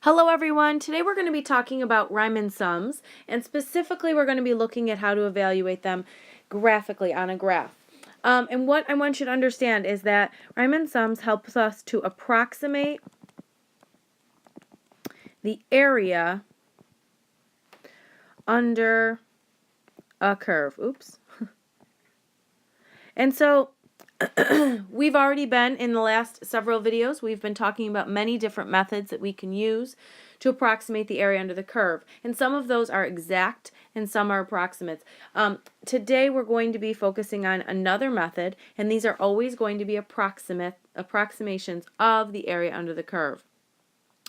Hello everyone, today we're going to be talking about Riemann sums, and specifically we're going to be looking at how to evaluate them graphically on a graph. And what I want you to understand is that Riemann sums helps us to approximate the area under a curve. Oops. And so we've already been, in the last several videos, we've been talking about many different methods that we can use to approximate the area under the curve. And some of those are exact and some are approximates. Today we're going to be focusing on another method, and these are always going to be approximations of the area under the curve.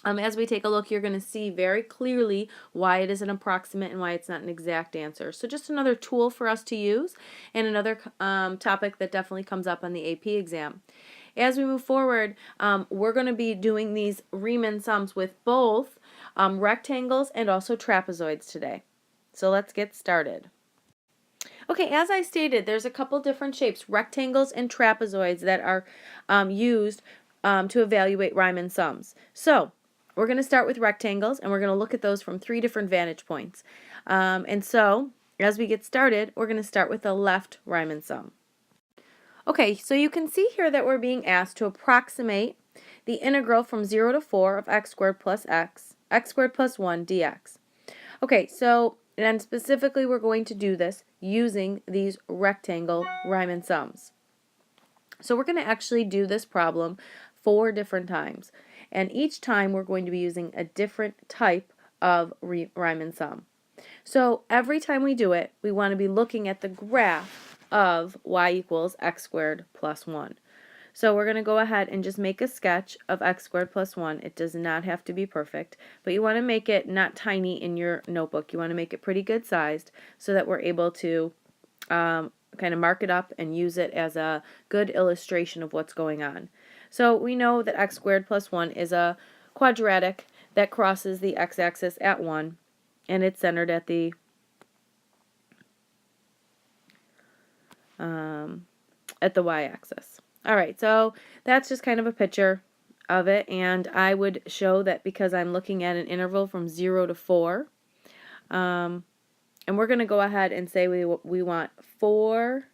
As we take a look, you're going to see very clearly why it is an approximate and why it's not an exact answer. So just another tool for us to use, and another topic that definitely comes up on the AP exam. As we move forward, we're going to be doing these Riemann sums with both rectangles and also trapezoids today. So let's get started. Okay, as I stated, there's a couple different shapes, rectangles and trapezoids, that are used to evaluate Riemann sums. So we're going to start with rectangles, and we're going to look at those from 3 different vantage points. And so, as we get started, we're going to start with the left Riemann sum. Okay, so you can see here that we're being asked to approximate the integral from 0 to 4 of x squared plus x squared plus 1 dx. Okay, so, and specifically we're going to do this using these rectangle Riemann sums. So we're going to actually do this problem 4 different times, and each time we're going to be using a different type of Riemann sum. So every time we do it, we want to be looking at the graph of y equals x squared plus 1. So we're going to go ahead and just make a sketch of x squared plus 1. It does not have to be perfect, but you want to make it not tiny in your notebook. You want to make it pretty good sized so that we're able to kind of mark it up and use it as a good illustration of what's going on. So we know that x squared plus 1 is a quadratic that crosses the x-axis at 1, and it's centered at the y-axis. Alright, so that's just kind of a picture of it, and I would show that because I'm looking at an interval from 0 to 4, and we're going to go ahead and say we want 4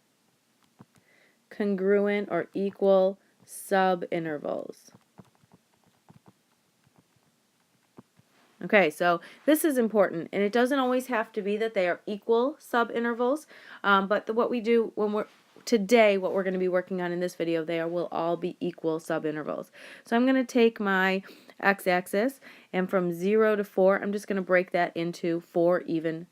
congruent or equal subintervals. Okay, so this is important, and it doesn't always have to be that they are equal subintervals, but what we do when today, what we're going to be working on in this video, they will all be equal subintervals. So I'm going to take my x-axis, and from 0 to 4, I'm just going to break that into 4 even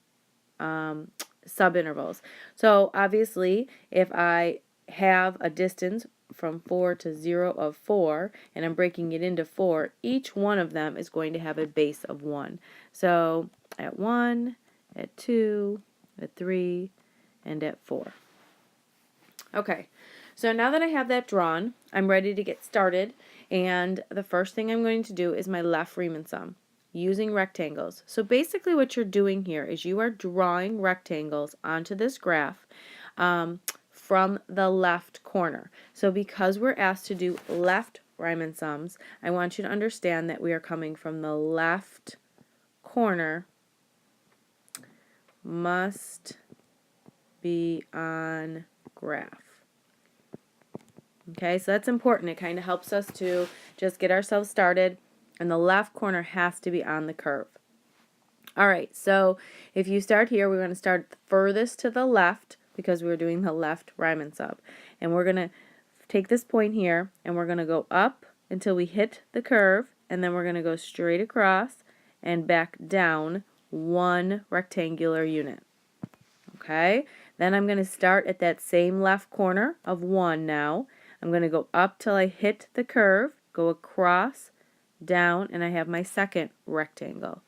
subintervals. So obviously, if I have a distance from 4 to 0 of 4, and I'm breaking it into 4, each one of them is going to have a base of 1. So at 1, at 2, at 3, and at 4. Okay, so now that I have that drawn, I'm ready to get started, and the first thing I'm going to do is my left Riemann sum using rectangles. So basically what you're doing here is you are drawing rectangles onto this graph from the left corner. So because we're asked to do left Riemann sums, I want you to understand that we are coming from the left corner, must be on graph. Okay, so that's important. It kind of helps us to just get ourselves started, and the left corner has to be on the curve. Alright, so if you start here, we're going to start furthest to the left because we're doing the left Riemann sum. And we're going to take this point here, and we're going to go up until we hit the curve, and then we're going to go straight across and back down 1 rectangular unit. Okay, then I'm going to start at that same left corner of 1 now. I'm going to go up till I hit the curve, go across, down, and I have my second rectangle.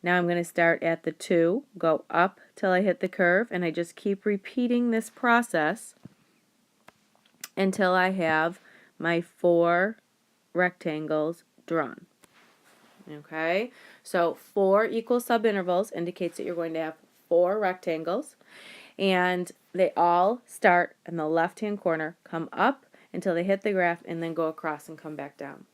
Now I'm going to start at the 2, go up till I hit the curve, and I just keep repeating this process until I have my 4 rectangles drawn. Okay, so 4 equal subintervals indicates that you're going to have 4 rectangles, and they all start in the left-hand corner, come up until they hit the graph, and then go across and come back down.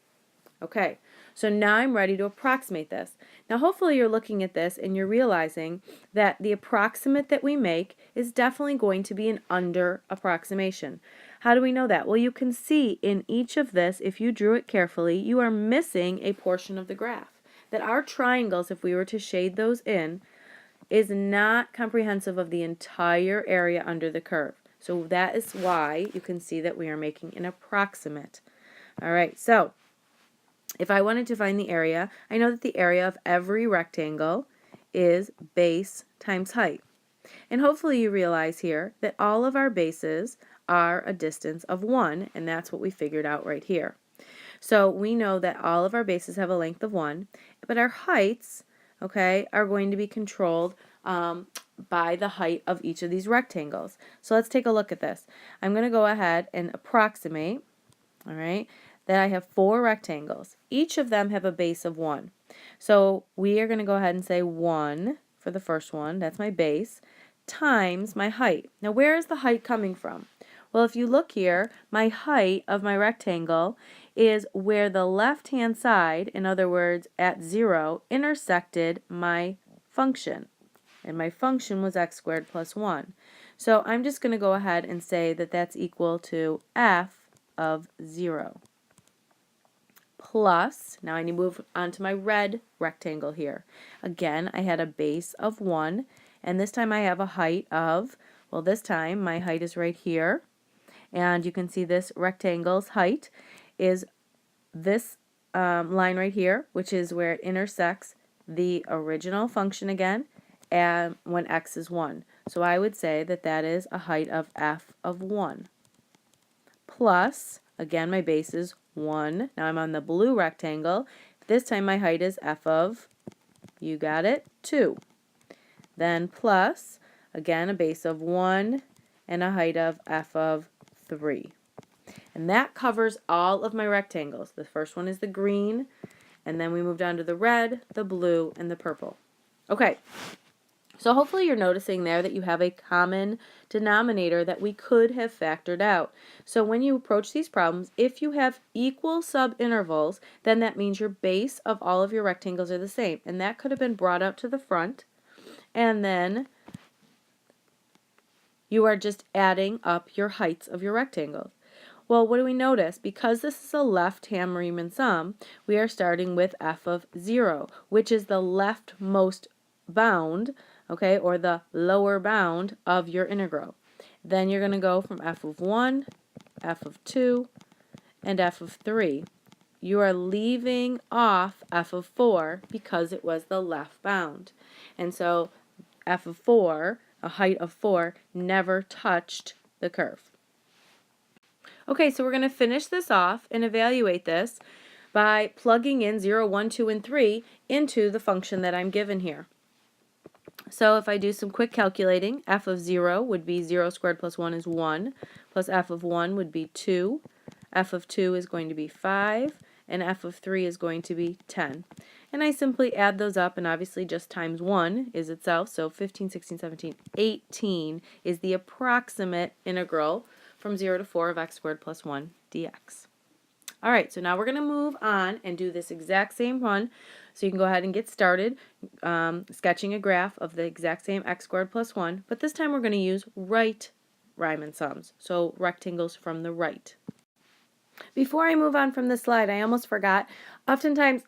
Okay, so now I'm ready to approximate this. Now hopefully you're looking at this and you're realizing that the approximate that we make is definitely going to be an under approximation. How do we know that? Well, you can see in each of this, if you drew it carefully, you are missing a portion of the graph. That our triangles, if we were to shade those in, is not comprehensive of the entire area under the curve. So that is why you can see that we are making an approximate. All right, so if I wanted to find the area, I know that the area of every rectangle is base times height. And hopefully you realize here that all of our bases are a distance of 1, and that's what we figured out right here. So we know that all of our bases have a length of 1, but our heights, okay, are going to be controlled by the height of each of these rectangles. So let's take a look at this. I'm going to go ahead and approximate, all right, that I have 4 rectangles. Each of them have a base of 1. So we are going to go ahead and say 1 for the first one, that's my base, times my height. Now where is the height coming from? Well, if you look here, my height of my rectangle is where the left-hand side, in other words, at 0, intersected my function. And my function was x squared plus 1. So I'm just going to go ahead and say that that's equal to f of 0. Plus, now I need to move on to my red rectangle here. Again, I had a base of 1, and this time I have a height of, well, this time my height is right here, and you can see this rectangle's height is this line right here, which is where it intersects the original function again, and when x is 1. So I would say that that is a height of f of 1. Plus, again, my base is 1. Now I'm on the blue rectangle. This time my height is f of, you got it, 2. Then plus, again, a base of 1 and a height of f of 3. And that covers all of my rectangles. The first one is the green, and then we moved on to the red, the blue, and the purple. Okay. So hopefully you're noticing there that you have a common denominator that we could have factored out. So when you approach these problems, if you have equal subintervals, then that means your base of all of your rectangles are the same. And that could have been brought out to the front. And then you are just adding up your heights of your rectangles. Well, what do we notice? Because this is a left-hand Riemann sum, we are starting with f of 0, which is the leftmost bound, okay, or the lower bound of your integral. Then you're going to go from f of 1, f of 2, and f of 3. You are leaving off f of 4 because it was the left bound. And so f of 4, a height of 4, never touched the curve. Okay, so we're going to finish this off and evaluate this by plugging in 0, 1, 2, and 3 into the function that I'm given here. So if I do some quick calculating, f of 0 would be 0 squared plus 1 is 1, plus f of 1 would be 2, f of 2 is going to be 5, and f of 3 is going to be 10. And I simply add those up, and obviously just times 1 is itself, so 15, 16, 17, 18 is the approximate integral from 0 to 4 of x squared plus 1 dx. All right, so now we're going to move on and do this exact same one. So you can go ahead and get started sketching a graph of the exact same x squared plus 1, but this time we're going to use right Riemann sums, so rectangles from the right. Before I move on from this slide, I almost forgot, oftentimes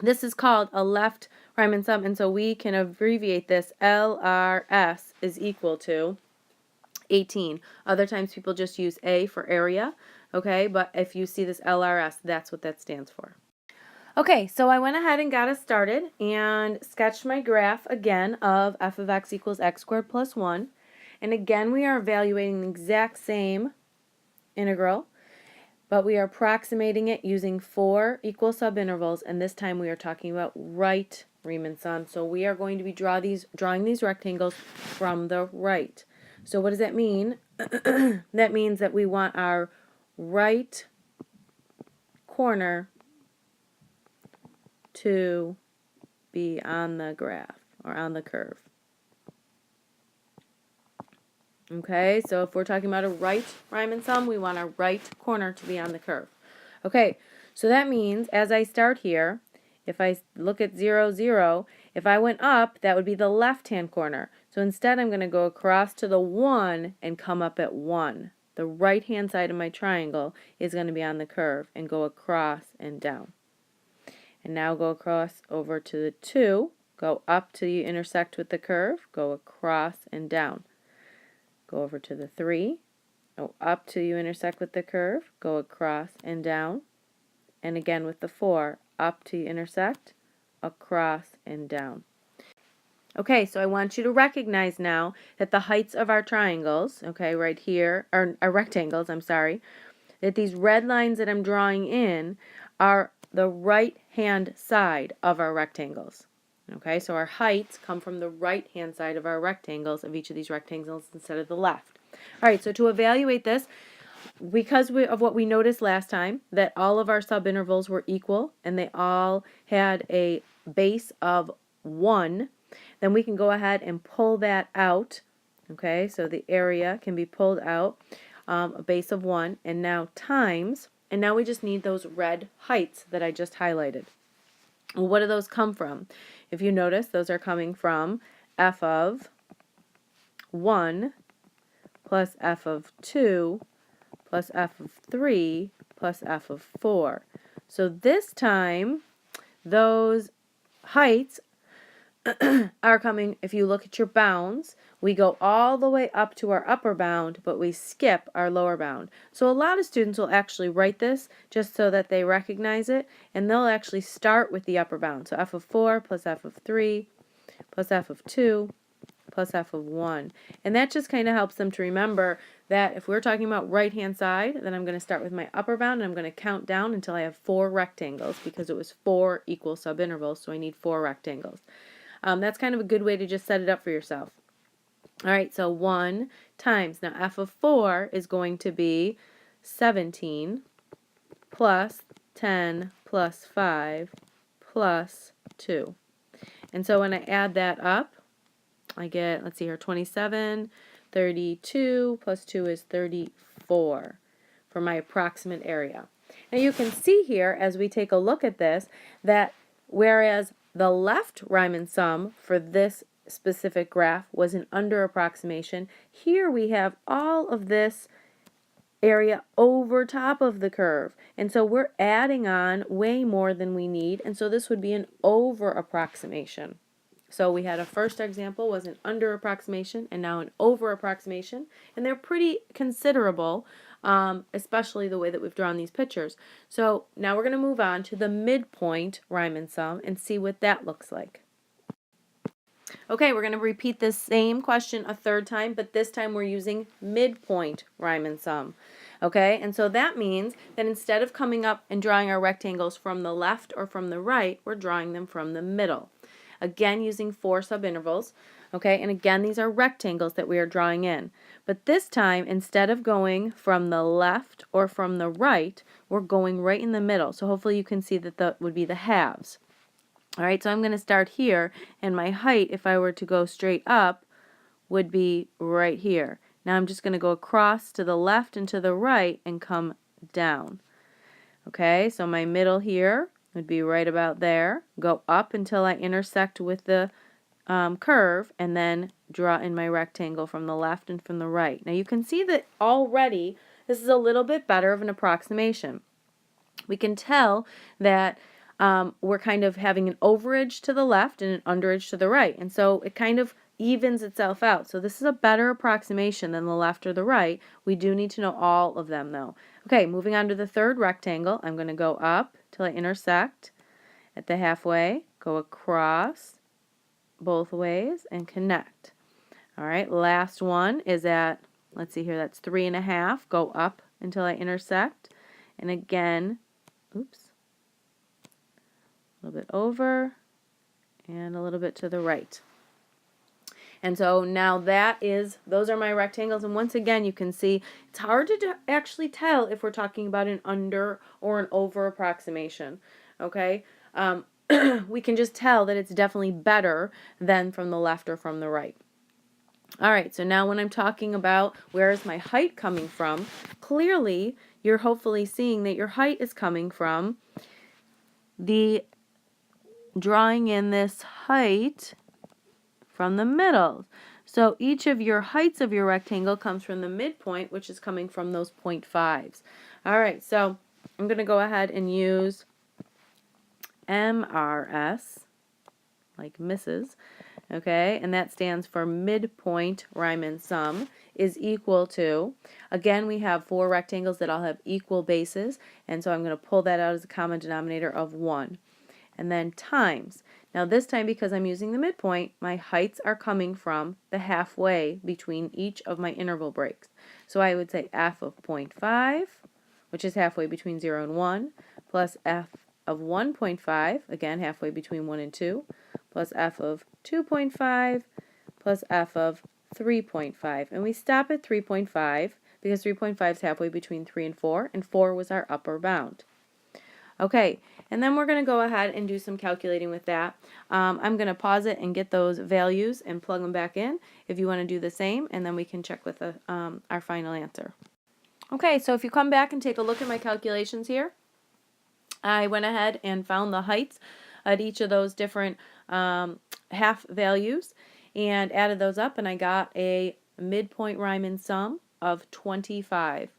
this is called a left Riemann sum, and so we can abbreviate this LRS is equal to 18. Other times people just use A for area, okay, but if you see this LRS, that's what that stands for. Okay, so I went ahead and got us started and sketched my graph again of f of x equals x squared plus 1. And again, we are evaluating the exact same integral, but we are approximating it using 4 equal subintervals, and this time we are talking about right Riemann sum. So we are going to be drawing these rectangles from the right. So what does that mean? That means that we want our right corner to be on the graph or on the curve. Okay, so if we're talking about a right Riemann sum, we want our right corner to be on the curve. Okay, So that means as I start here, if I look at 0, 0, if I went up, that would be the left-hand corner. So instead I'm going to go across to the 1 and come up at 1. The right-hand side of my triangle is going to be on the curve and go across and down. And now go across over to the 2, go up till you intersect with the curve, go across and down. Go over to the 3, go up till you intersect with the curve, go across and down. And again with the 4, up till you intersect, across and down. Okay, so I want you to recognize now that the heights of our triangles, okay, right here, or rectangles, I'm sorry, that these red lines that I'm drawing in are the right-hand side of our rectangles. Okay, so our heights come from the right-hand side of our rectangles, of each of these rectangles, instead of the left. All right, so to evaluate this, because of what we noticed last time, that all of our subintervals were equal and they all had a base of 1, then we can go ahead and pull that out. Okay, so the area can be pulled out, a base of 1, and now times, and now we just need those red heights that I just highlighted. Well, what do those come from? If you notice, those are coming from f of 1 plus f of 2 plus f of 3 plus f of 4. So this time, those heights are coming, if you look at your bounds, we go all the way up to our upper bound, but we skip our lower bound. So a lot of students will actually write this just so that they recognize it, and they'll actually start with the upper bound. So f of 4 plus f of 3 plus f of 2 plus f of 1. And that just kind of helps them to remember that if we're talking about right-hand side, then I'm going to start with my upper bound, and I'm going to count down until I have 4 rectangles, because it was 4 equal subintervals, so I need 4 rectangles. That's kind of a good way to just set it up for yourself. All right, so 1 times, now f of 4 is going to be 17 plus 10 plus 5 plus 2. And so when I add that up, I get, let's see here, 27, 32 plus 2 is 34 for my approximate area. Now you can see here, as we take a look at this, that whereas the left Riemann sum for this specific graph was an under approximation, here we have all of this area over top of the curve. And so we're adding on way more than we need, and so this would be an over approximation. So we had a first example was an under approximation and now an over approximation, and they're pretty considerable, especially the way that we've drawn these pictures. So now we're going to move on to the midpoint Riemann sum and see what that looks like. Okay, we're going to repeat this same question a third time, but this time we're using midpoint Riemann sum. Okay, and so that means that instead of coming up and drawing our rectangles from the left or from the right, we're drawing them from the middle. Again, using 4 subintervals, okay, and again, these are rectangles that we are drawing in. But this time, instead of going from the left or from the right, we're going right in the middle. So hopefully you can see that that would be the halves. All right, so I'm going to start here, and my height, if I were to go straight up, would be right here. Now I'm just going to go across to the left and to the right and come down. Okay, so my middle here would be right about there. Go up until I intersect with the curve, and then draw in my rectangle from the left and from the right. Now you can see that already this is a little bit better of an approximation. We can tell that we're kind of having an overage to the left and an underage to the right, and so it kind of evens itself out. So this is a better approximation than the left or the right. We do need to know all of them though. Okay, moving on to the third rectangle, I'm going to go up till I intersect at the halfway, go across both ways and connect. All right, last one is at, let's see here, that's 3.5. Go up until I intersect, and again, oops, a little bit over and a little bit to the right. And so now those are my rectangles, and once again you can see it's hard to actually tell if we're talking about an under or an over approximation. Okay, we can just tell that it's definitely better than from the left or from the right. All right, so now when I'm talking about where is my height coming from, clearly you're hopefully seeing that your height is coming from the drawing in this height from the middle. So each of your heights of your rectangle comes from the midpoint, which is coming from those 0.5s. All right, so I'm going to go ahead and use MRS, like Mrs., okay, and that stands for midpoint Riemann sum, is equal to, again, we have 4 rectangles that all have equal bases, and so I'm going to pull that out as a common denominator of 1. And then times. Now this time, because I'm using the midpoint, my heights are coming from the halfway between each of my interval breaks. So I would say f of 0.5, which is halfway between 0 and 1, plus f of 1.5, again halfway between 1 and 2, plus f of 2.5, plus f of 3.5. And we stop at 3.5 because 3.5 is halfway between 3 and 4 was our upper bound. Okay, and then we're going to go ahead and do some calculating with that. I'm going to pause it and get those values and plug them back in if you want to do the same, and then we can check with our final answer. Okay, so if you come back and take a look at my calculations here, I went ahead and found the heights at each of those different half values and added those up, and I got a midpoint Riemann sum of 25.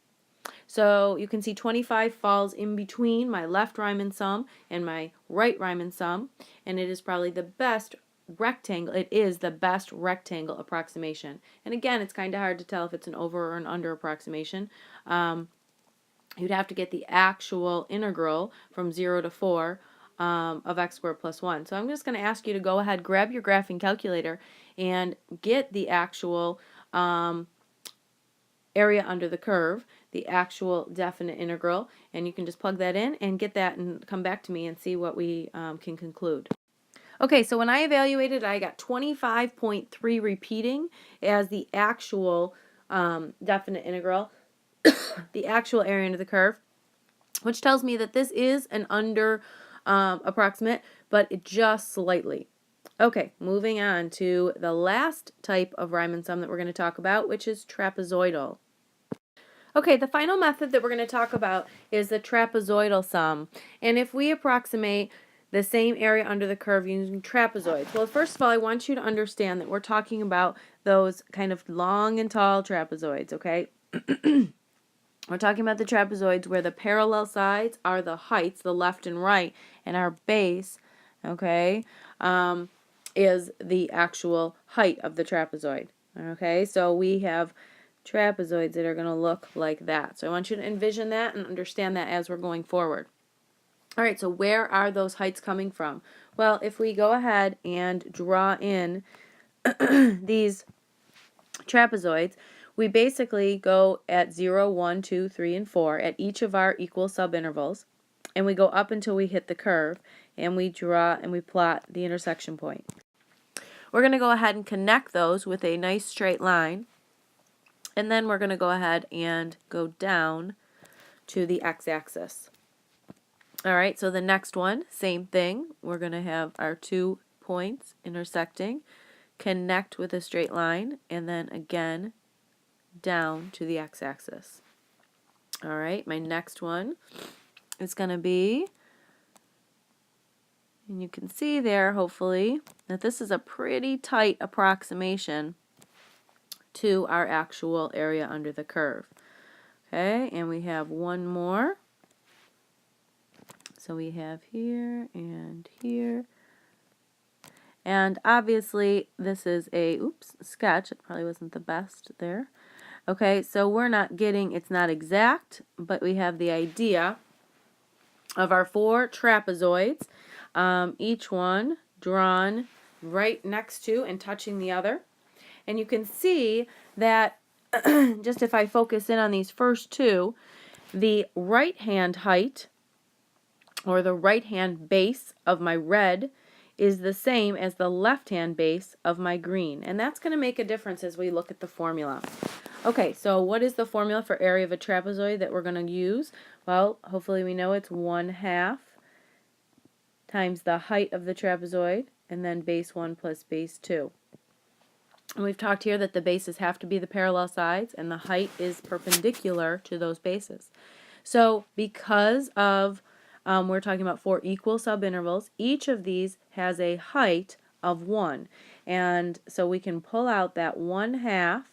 So you can see 25 falls in between my left Riemann sum and my right Riemann sum, and it is probably the best rectangle. It is the best rectangle approximation. And again, it's kind of hard to tell if it's an over or an under approximation. You'd have to get the actual integral from 0 to 4 of x squared plus 1. So I'm just going to ask you to go ahead, grab your graphing calculator, and get the actual area under the curve, the actual definite integral, and you can just plug that in and get that and come back to me and see what we can conclude. Okay, so when I evaluated, I got 25.3 repeating as the actual definite integral, the actual area under the curve, which tells me that this is an under approximate, but it just slightly. Okay, moving on to the last type of Riemann sum that we're going to talk about, which is trapezoidal. Okay, the final method that we're going to talk about is the trapezoidal sum. And if we approximate the same area under the curve using trapezoids, well, first of all, I want you to understand that we're talking about those kind of long and tall trapezoids, okay? We're talking about the trapezoids where the parallel sides are the heights, the left and right, and our base, okay, is the actual height of the trapezoid. Okay, so we have trapezoids that are going to look like that. So I want you to envision that and understand that as we're going forward. All right, so where are those heights coming from? Well, if we go ahead and draw in these trapezoids, we basically go at 0, 1, 2, 3, and 4 at each of our equal subintervals, and we go up until we hit the curve, and we draw and we plot the intersection point. We're going to go ahead and connect those with a nice straight line, and then we're going to go ahead and go down to the x-axis. All right, so the next one, same thing. We're going to have our 2 points intersecting, connect with a straight line, and then again down to the x-axis. All right, my next one is going to be, and you can see there, hopefully, that this is a pretty tight approximation to our actual area under the curve. Okay, and we have one more. So we have here and here. And obviously this is a, sketch. It probably wasn't the best there. Okay, so we're not getting, it's not exact, but we have the idea of our 4 trapezoids, each one drawn right next to and touching the other. And you can see that just if I focus in on these first 2, the right hand height or the right hand base of my red is the same as the left hand base of my green. And that's going to make a difference as we look at the formula. Okay, so what is the formula for area of a trapezoid that we're going to use? Well, hopefully we know it's 1/2 times the height of the trapezoid, and then base 1 plus base 2. And we've talked here that the bases have to be the parallel sides, and the height is perpendicular to those bases. So because of, we're talking about 4 equal subintervals, each of these has a height of 1. And so we can pull out that 1/2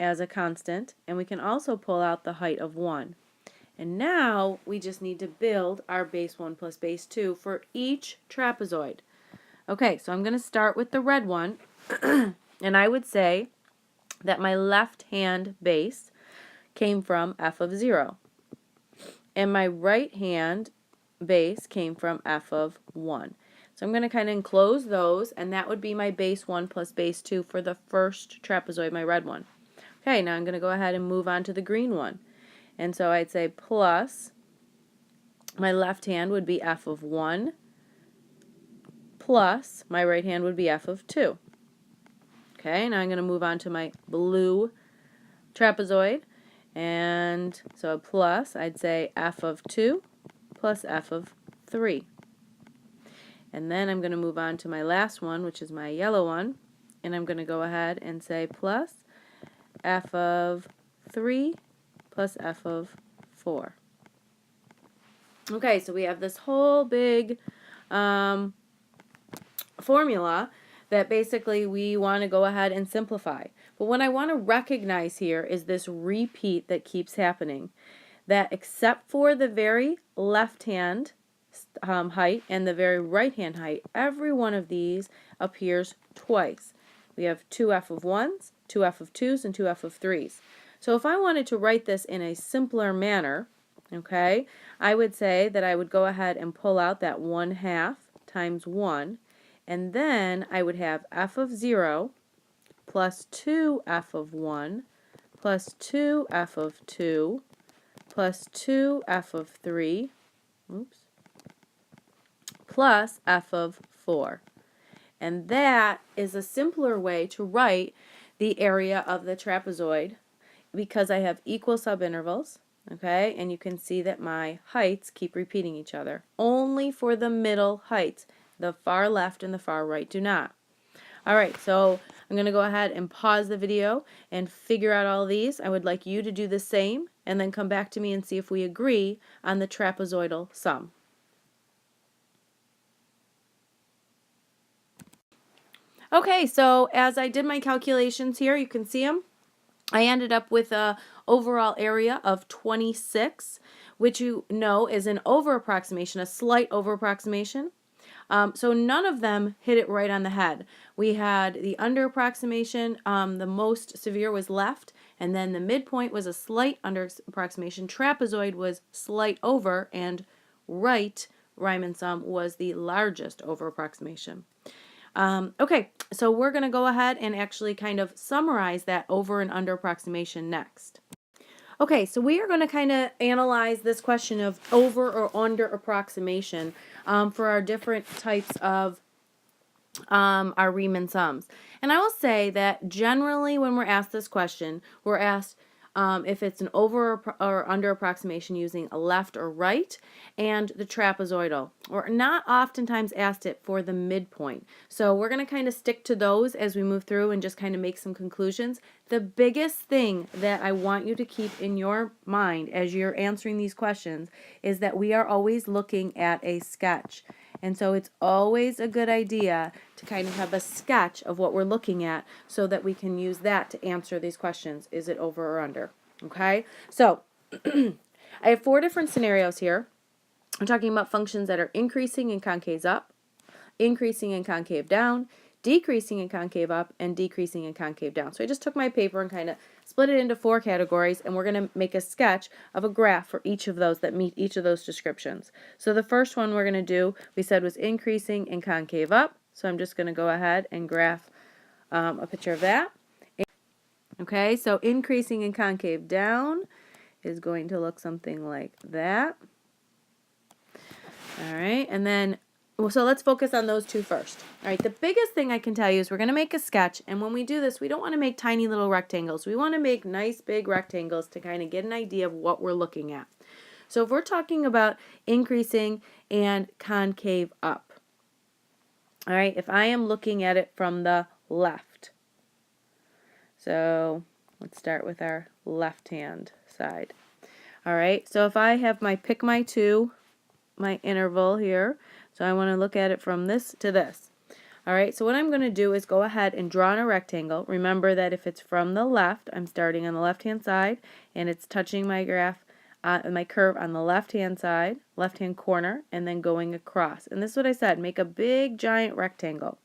as a constant, and we can also pull out the height of 1. And now we just need to build our base 1 plus base 2 for each trapezoid. Okay, so I'm going to start with the red one, and I would say that my left-hand base came from f of 0, and my right-hand base came from f of 1. So I'm going to kind of enclose those, and that would be my base 1 plus base 2 for the first trapezoid, my red one. Okay, now I'm going to go ahead and move on to the green one. And so I'd say plus, my left hand would be f of 1, plus my right hand would be f of 2. Okay, now I'm going to move on to my blue trapezoid. And so plus, I'd say f of 2 plus f of 3. And then I'm going to move on to my last one, which is my yellow one. And I'm going to go ahead and say plus f of 3 plus f of 4. Okay, so we have this whole big formula that basically we want to go ahead and simplify. But what I want to recognize here is this repeat that keeps happening. That except for the very left hand height and the very right hand height, every one of these appears twice. We have 2f of 1s, 2f of 2s, and 2f of 3s. So if I wanted to write this in a simpler manner, okay, I would say that I would go ahead and pull out that 1/2 times 1, and then I would have f of 0 plus 2f of 1 plus 2f of 2 plus 2f of 3, plus f of 4. And that is a simpler way to write the area of the trapezoid because I have equal subintervals, okay? And you can see that my heights keep repeating each other. Only for the middle heights. The far left and the far right do not. All right, so I'm going to go ahead and pause the video and figure out all these. I would like you to do the same and then come back to me and see if we agree on the trapezoidal sum. Okay, so as I did my calculations here, you can see them. I ended up with a overall area of 26, which you know is an over approximation, a slight over approximation. So none of them hit it right on the head. We had the under approximation, the most severe was left, and then the midpoint was a slight under approximation. Trapezoid was slight over, and right Riemann sum was the largest over approximation. Okay, so we're going to go ahead and actually kind of summarize that over and under approximation next. Okay, so we are going to kind of analyze this question of over or under approximation for our different types of our Riemann sums. And I will say that generally when we're asked this question, we're asked if it's an over or under approximation using a left or right and the trapezoidal. We're not oftentimes asked it for the midpoint. So we're going to kind of stick to those as we move through and just kind of make some conclusions. The biggest thing that I want you to keep in your mind as you're answering these questions is that we are always looking at a sketch. And so it's always a good idea to kind of have a sketch of what we're looking at so that we can use that to answer these questions. Is it over or under? Okay, so I have 4 different scenarios here. I'm talking about functions that are increasing in concaves up, increasing in concave down, decreasing in concave up, and decreasing in concave down. So I just took my paper and kind of split it into 4 categories, and we're going to make a sketch of a graph for each of those that meet each of those descriptions. So the first one we're going to do, we said, was increasing in concave up. So I'm just going to go ahead and graph a picture of that. Okay, so increasing in concave down is going to look something like that. All right, and then so let's focus on those 2 first. All right, the biggest thing I can tell you is we're going to make a sketch, and when we do this, we don't want to make tiny little rectangles. We want to make nice big rectangles to kind of get an idea of what we're looking at. So if we're talking about increasing and concave up, all right, if I am looking at it from the left, so let's start with our left-hand side. All right, so if I have pick my 2, my interval here, so I want to look at it from this to this. All right, so what I'm going to do is go ahead and draw in a rectangle. Remember that if it's from the left, I'm starting on the left-hand side, and it's touching my my curve on the left-hand side, left-hand corner, and then going across. And this is what I said, make a big, giant rectangle.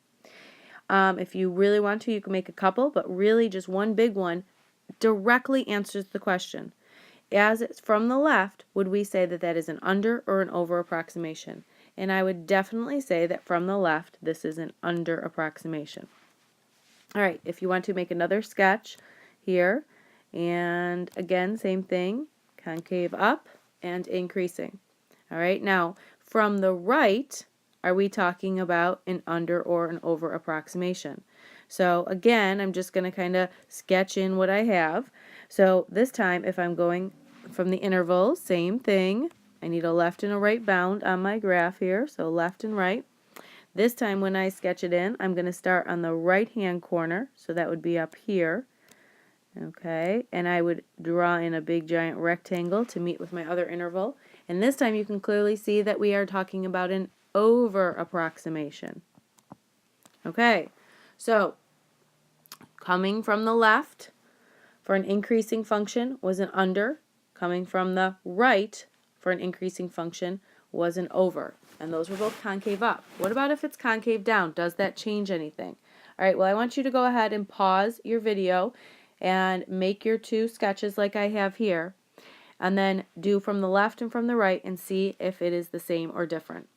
If you really want to, you can make a couple, but really just one big one directly answers the question. As it's from the left, would we say that that is an under or an over approximation? And I would definitely say that from the left, this is an under approximation. All right, if you want to make another sketch here, and again, same thing, concave up and increasing. All right, now from the right, are we talking about an under or an over approximation? So again, I'm just going to kind of sketch in what I have. So this time, if I'm going from the intervals, same thing. I need a left and a right bound on my graph here, so left and right. This time when I sketch it in, I'm going to start on the right-hand corner, so that would be up here. Okay, and I would draw in a big giant rectangle to meet with my other interval. And this time you can clearly see that we are talking about an over approximation. Okay, so coming from the left for an increasing function was an under. Coming from the right for an increasing function was an over. And those were both concave up. What about if it's concave down? Does that change anything? All right, well, I want you to go ahead and pause your video and make your 2 sketches like I have here, and then do from the left and from the right and see if it is the same or different.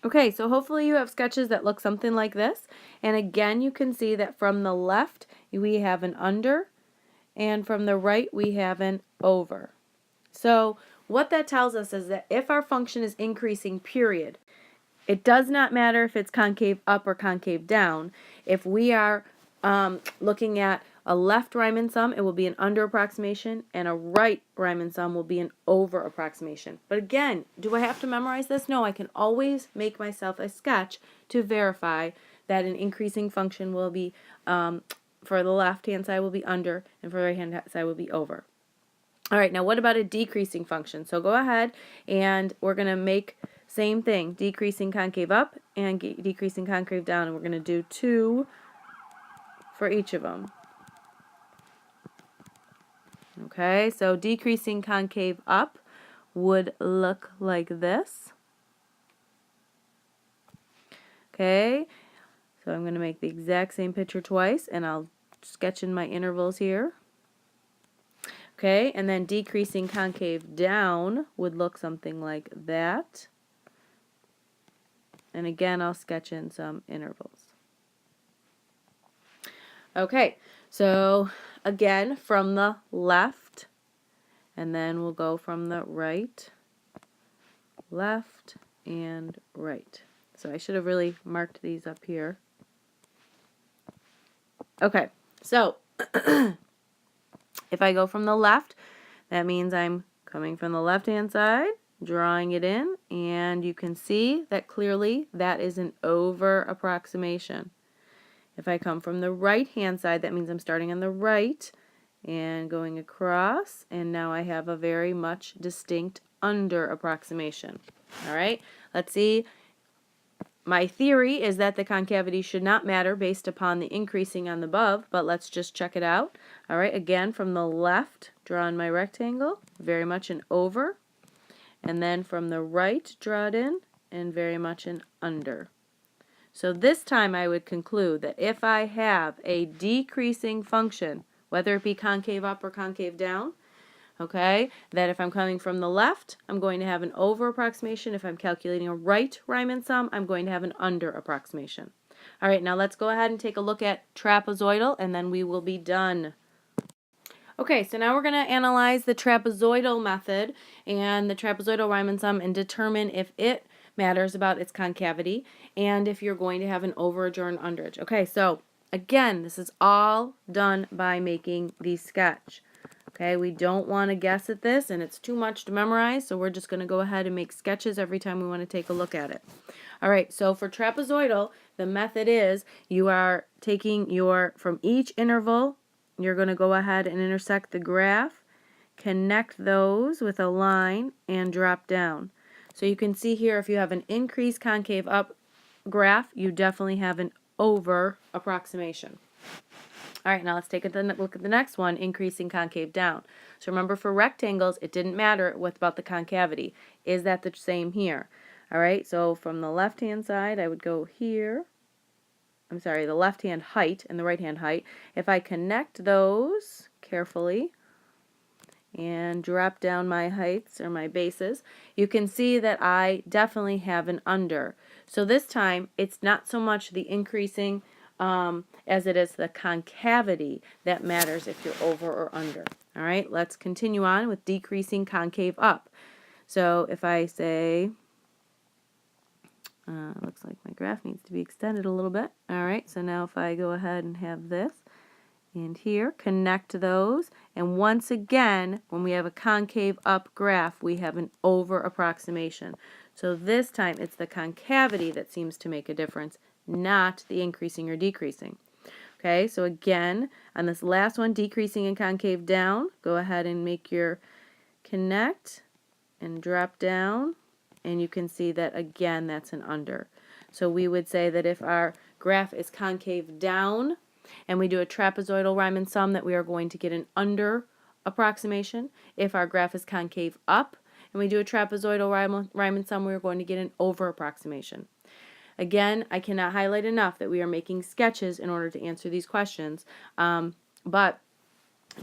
Okay, so hopefully you have sketches that look something like this. And again, you can see that from the left, we have an under, and from the right, we have an over. So what that tells us is that if our function is increasing, period, it does not matter if it's concave up or concave down. If we are looking at a left Riemann sum, it will be an under approximation, and a right Riemann sum will be an over approximation. But again, do I have to memorize this? No, I can always make myself a sketch to verify that an increasing function will be, for the left-hand side will be under, and for the right-hand side will be over. All right, now what about a decreasing function? So go ahead, and we're going to make same thing, decreasing concave up and decreasing concave down, and we're going to do 2 for each of them. Okay, so decreasing concave up would look like this. Okay, so I'm going to make the exact same picture twice, and I'll sketch in my intervals here. Okay, and then decreasing concave down would look something like that. And again, I'll sketch in some intervals. Okay, so again, from the left, and then we'll go from the right, left, and right. So I should have really marked these up here. Okay, so if I go from the left, that means I'm coming from the left-hand side, drawing it in, and you can see that clearly that is an over approximation. If I come from the right-hand side, that means I'm starting on the right and going across, and now I have a very much distinct under approximation. All right, let's see. My theory is that the concavity should not matter based upon the increasing on the above, but let's just check it out. All right, again, from the left, draw in my rectangle, very much an over, and then from the right, draw it in, and very much an under. So this time I would conclude that if I have a decreasing function, whether it be concave up or concave down, okay, that if I'm coming from the left, I'm going to have an over approximation. If I'm calculating a right Riemann sum, I'm going to have an under approximation. All right, now let's go ahead and take a look at trapezoidal, and then we will be done. Okay, so now we're going to analyze the trapezoidal method and the trapezoidal Riemann sum and determine if it matters about its concavity and if you're going to have an overage or an underage. Okay, so again, this is all done by making the sketch. Okay, we don't want to guess at this, and it's too much to memorize, so we're just going to go ahead and make sketches every time we want to take a look at it. All right, so for trapezoidal, the method is you are taking from each interval, you're going to go ahead and intersect the graph, connect those with a line, and drop down. So you can see here if you have an increase concave up graph, you definitely have an over approximation. All right, now let's take a look at the next one, increasing concave down. So remember, for rectangles, it didn't matter what about the concavity. Is that the same here? All right, so from the left-hand side, I would go here. I'm sorry, the left-hand height and the right-hand height. If I connect those carefully and drop down my heights or my bases, you can see that I definitely have an under. So this time, it's not so much the increasing as it is the concavity that matters if you're over or under. All right, let's continue on with decreasing concave up. So if I say, looks like my graph needs to be extended a little bit. All right, so now if I go ahead and have this, and here, connect those, and once again, when we have a concave up graph, we have an over approximation. So this time, it's the concavity that seems to make a difference, not the increasing or decreasing. Okay, so again, on this last one, decreasing and concave down, go ahead and make your connect and drop down, and you can see that again, that's an under. So we would say that if our graph is concave down, and we do a trapezoidal Riemann sum, that we are going to get an under approximation. If our graph is concave up and we do a trapezoidal Riemann sum, we are going to get an over approximation. Again, I cannot highlight enough that we are making sketches in order to answer these questions, but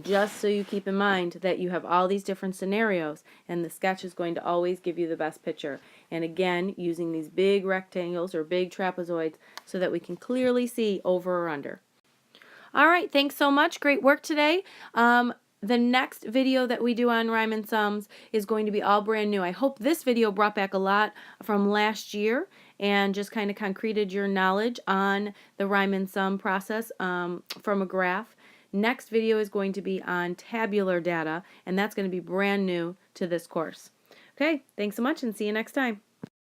just so you keep in mind that you have all these different scenarios, and the sketch is going to always give you the best picture. And again, using these big rectangles or big trapezoids so that we can clearly see over or under. All right, thanks so much. Great work today. The next video that we do on Riemann sums is going to be all brand new. I hope this video brought back a lot from last year and just kind of concreted your knowledge on the Riemann sum process from a graph. Next video is going to be on tabular data, and that's going to be brand new to this course. Okay, thanks so much, and see you next time.